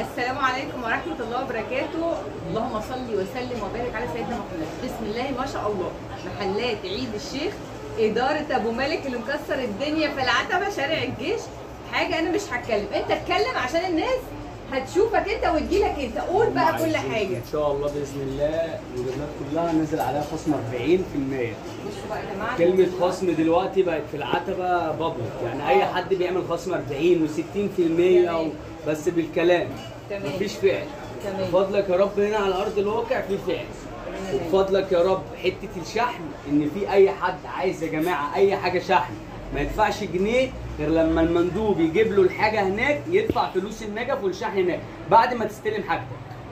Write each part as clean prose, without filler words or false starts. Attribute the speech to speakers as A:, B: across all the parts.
A: السلام عليكم ورحمة الله وبركاته. اللهم صل وسلم وبارك على سيدنا محمد. بسم الله ما شاء الله. محلات عيد الشيخ، إدارة أبو مالك اللي مكسر الدنيا في العتبة شارع الجيش. حاجة أنا مش هتكلم، أنت اتكلم عشان الناس هتشوفك أنت وتجيلك أنت. قول بقى كل حاجة.
B: إن شاء الله بإذن الله الموديلات كلها نزل عليها خصم 40%.
A: بصوا بقى يا جماعة،
B: كلمة خصم دلوقتي بقت في العتبة بابليك، يعني أي حد بيعمل خصم 40 و60% بس بالكلام.
A: تمام.
B: مفيش فعل.
A: تمام.
B: بفضلك يا رب هنا على أرض الواقع في فعل. وبفضلك يا رب حتة الشحن، إن في أي حد عايز يا جماعة أي حاجة شحن ما يدفعش جنيه غير لما المندوب يجيب له الحاجة هناك، يدفع فلوس النجف والشحن هناك بعد ما تستلم حاجتك.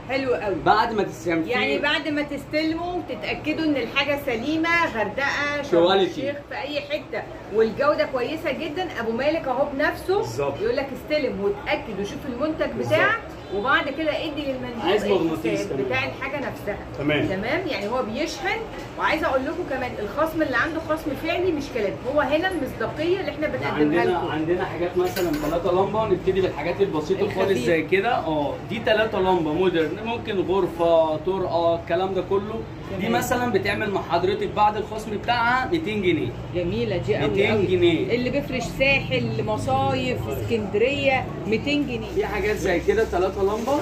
A: حلو قوي.
B: بعد ما تستلم
A: يعني بعد ما تستلموا تتاكدوا ان الحاجه سليمه، غردقه، شرم الشيخ، في اي حته، والجوده كويسه جدا. ابو مالك اهو بنفسه
B: بالظبط
A: يقول لك استلم وتاكد وشوف المنتج بتاعك، وبعد كده ادي للمندوب الحساب بتاع الحاجه نفسها. تمام. يعني هو بيشحن. وعايزه اقول لكم كمان الخصم اللي عنده خصم فعلي مش كلام، هو هنا المصداقيه اللي احنا بنقدمها لكم.
B: عندنا حاجات مثلا 3 لمبه، نبتدي بالحاجات البسيطه خالص زي كده. دي 3 لمبه مودرن، ممكن غرفه، طرقه، الكلام ده كله. دي مثلا بتعمل مع حضرتك بعد الخصم بتاعها 200 جنيه.
A: جميله دي قوي
B: 200 جنيه.
A: اللي بيفرش ساحل، مصايف، اسكندريه 200 جنيه.
B: في حاجات زي كده 3 لمبه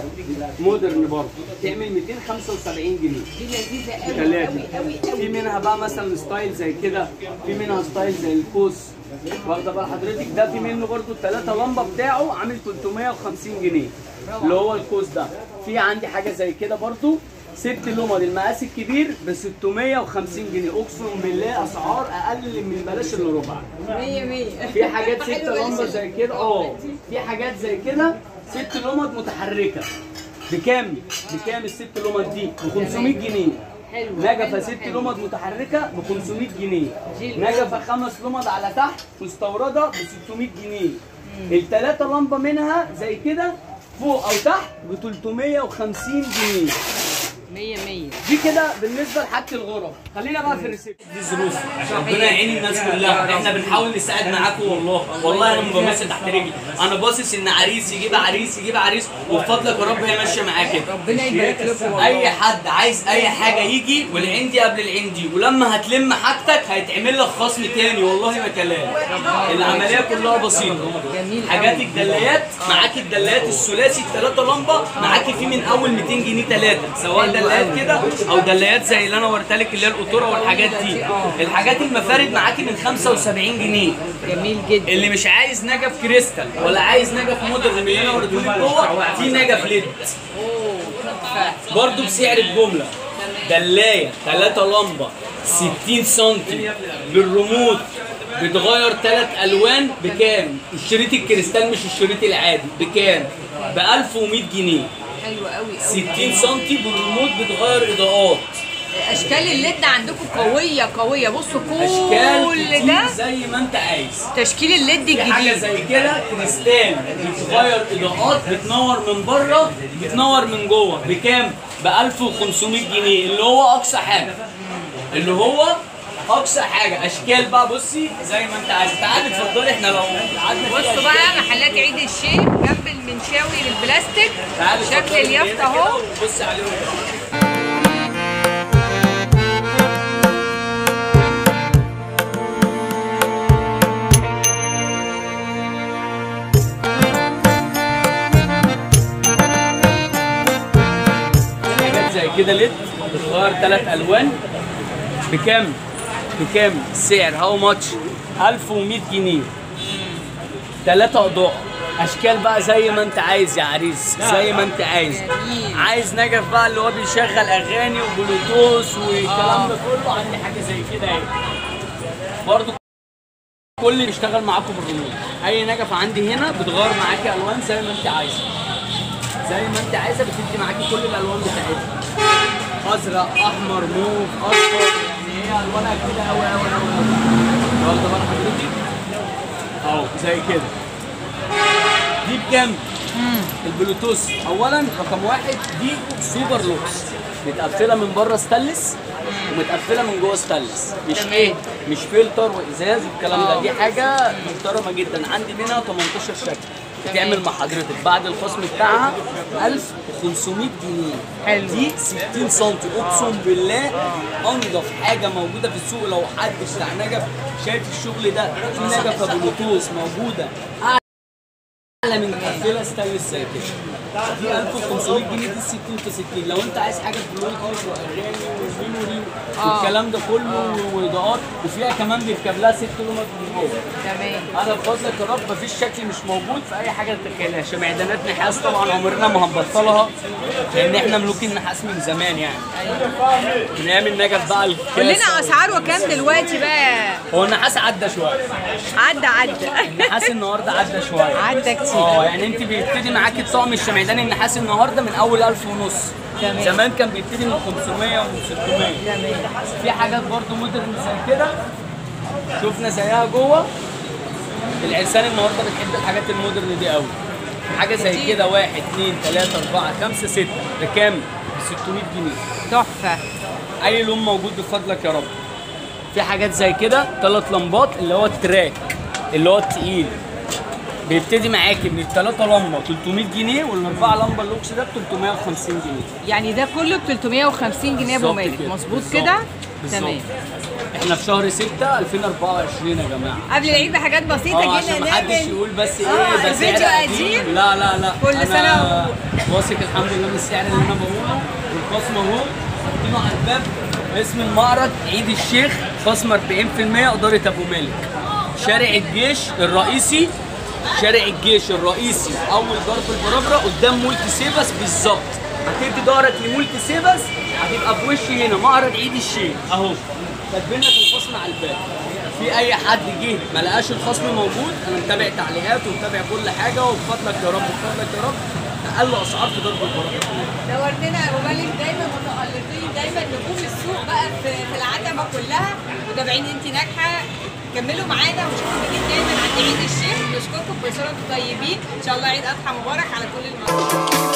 B: مودرن برضه تعمل 275 جنيه.
A: دي لذيذه قوي قوي قوي.
B: في منها بقى مثلا ستايل زي كده، في منها ستايل زي الكوس، واخده بقى حضرتك. ده في منه برضه ال3 لمبه بتاعه عامل 350 جنيه اللي هو الكوس ده. في عندي حاجه زي كده برضه 6 لمض المقاس الكبير ب 650 جنيه. اقسم بالله اسعار اقل من بلاش الا ربع.
A: 100.
B: في حاجات 6 لمبه زي كده. في حاجات زي كده 6 لمض متحركه. بكام ال6 لمض دي؟ ب 500 جنيه. نجفه 6 لمض متحركه ب 500 جنيه. نجفه 5 لمض على تحت مستورده ب 600 جنيه. ال3 لمبه منها زي كده فوق او تحت ب 350 جنيه.
A: 100.
B: دي كده بالنسبه لحاجه الغرف. خلينا بقى في الريسبشن. دي ظروف ربنا يعين الناس كلها. احنا بنحاول نساعد معاكم والله انا ببص تحت رجلي. انا باصص ان عريس يجيب عريس وبفضلك يا رب هي ماشيه معاك كده.
A: ربنا يبارك لكم.
B: اي حد عايز اي حاجه يجي، والعندي قبل العندي، ولما هتلم حاجتك هيتعمل لك خصم تاني. والله ما كلام. العمليه كلها بسيطه. حاجات الدلايات معاك، الدلايات الثلاثي ال3 لمبه معاكي في من اول 200 جنيه 3، سواء دلايات كده او دلايات زي اللي انا وريتها لك اللي هي القطوره والحاجات دي. الحاجات المفارد معاكي من 75 جنيه.
A: جميل جدا.
B: اللي مش عايز نجف كريستال ولا عايز نجف مودرن من اللي انا وريته لك جوه، في نجف ليد برضه بسعر الجمله. دلايه 3 لمبه 60 سم بالريموت، بتغير 3 الوان. بكام؟ الشريط الكريستال مش الشريط العادي. بكام؟ ب 1100 جنيه.
A: حلو قوي
B: 60 سم بالريموت، بتغير اضاءات.
A: اشكال الليد عندكم قويه. بصوا كل
B: اشكال
A: ده
B: زي ما انت عايز.
A: تشكيل الليد الجديد.
B: حاجه زي كده كريستال بتغير اضاءات، بتنور من بره بتنور من جوه. بكام؟ ب 1500 جنيه اللي هو اقصى حاجه. اشكال بقى بصي زي ما انت عايز. تعالي اتفضلي. احنا لو قعدنا
A: بصوا بقى محلات عيد الشيخ جنب المنشاوي للبلاستيك. شكل اليافطه اهو.
B: بصي عليهم. زي كده ليد بتغير 3 الوان. بكام؟ السعر هاو ماتش 1100 جنيه. 3 اضاءه. اشكال بقى زي ما انت عايز يا عريس، زي ما انت عايز نجف بقى اللي هو بيشغل اغاني وبلوتوث والكلام ده كله. عندي حاجه زي كده اهي برضه. كل اللي بيشتغل معاكم بالريموت. اي نجفه عندي هنا بتغير معاكي الوان زي ما انت عايزه. بتدي معاكي كل الالوان بتاعتها. ازرق، احمر، موف، اصفر. يعني هي الوانها كده قوي. واخده بال حضرتك اهو زي كده. دي بكام؟ البلوتوث اولا رقم 1 دي سوبر لوكس، متقفله من بره ستانلس ومتقفله من جوه ستانلس. مش فلتر وازاز والكلام ده. دي حاجه محترمه جدا. عندي منها 18 شكل. تعمل مع حضرتك بعد الخصم بتاعها 1500 جنيه.
A: حلو.
B: دي 60 سم اقسم بالله انضف حاجه موجوده في السوق. لو حد بتاع نجف شايف الشغل ده، في نجفه بلوتوث موجوده اعلى من قفله ستانلس زي كده. دي 1500 جنيه، دي 60 في 60. لو انت عايز حاجه بلوتوث واغاني وميموري والكلام ده كله واضاءات، وفيها كمان بيركب لها 6 لمبات من جوه.
A: تمام.
B: انا بفضلك يا رب مفيش شكل مش موجود في اي حاجه تتخيلها. شمعدانات نحاس طبعا عمرنا ما هنبطلها، لان احنا ملوك النحاس من زمان يعني. من ايام النجف بقى
A: قول لنا اسعاره كام دلوقتي بقى؟
B: هو النحاس عدى شويه.
A: عدى
B: النحاس النهارده عدى شويه.
A: عدى كتير.
B: يعني انت بيبتدي معاكي الطقم الشمعداني النحاس النهارده من اول 1000 ونص.
A: تمام.
B: زمان كان بيبتدي من 500 ومن 600.
A: تمام.
B: في حاجات برضو مودرن زي كده شفنا زيها جوه. العرسان النهارده بتحب الحاجات المودرن دي قوي. حاجه زي كده 1 2 3 4 5 6 بكام؟ ب 600 جنيه.
A: تحفه.
B: اي لون موجود بفضلك يا رب. في حاجات زي كده 3 لمبات اللي هو التراك اللي هو التقيل، بيبتدي معاكي من ال3 لمبه 300 جنيه، وال4 لمبه اللوكس ده ب 350 جنيه.
A: يعني ده كله ب 350 جنيه يا ابو مالك، مظبوط كده؟ تمام.
B: احنا في شهر 6 2024 يا جماعه.
A: قبل العيد بحاجات بسيطه جدا
B: عشان محدش يقول بس ايه ده
A: الفيديو
B: سعر
A: قديم.
B: لا
A: كل سنه
B: واثق الحمد لله من السعر اللي انا بقوله. والخصم اهو حاطينه على الباب، اسم المعرض عيد الشيخ، خصم 40% اداره ابو مالك. شارع الجيش الرئيسي، شارع الجيش الرئيسي اول ضرب البرابره قدام مولتي سيفاس بالظبط. هتدي ظهرك لمولتي سيفاس هتبقى في وشي هنا معرض عيد الشيخ اهو. كاتبين لك الخصم على الباب. في اي حد جه ما لقاش الخصم موجود، انا متابع تعليقات ومتابع كل حاجه، وبفضلك يا رب بفضلك يا رب اقل اسعار في ضرب البرابره.
A: نورتنا يا ابو مالك، دايما متالقين، دايما نجوم السوق بقى في العتبه كلها، متابعين انت ناجحه. كملوا معانا ومشكورين دايما عند عيد الشيخ. نشكركم، كل سنه وانتم طيبين، ان شاء الله عيد اضحى مبارك على كل المصريين.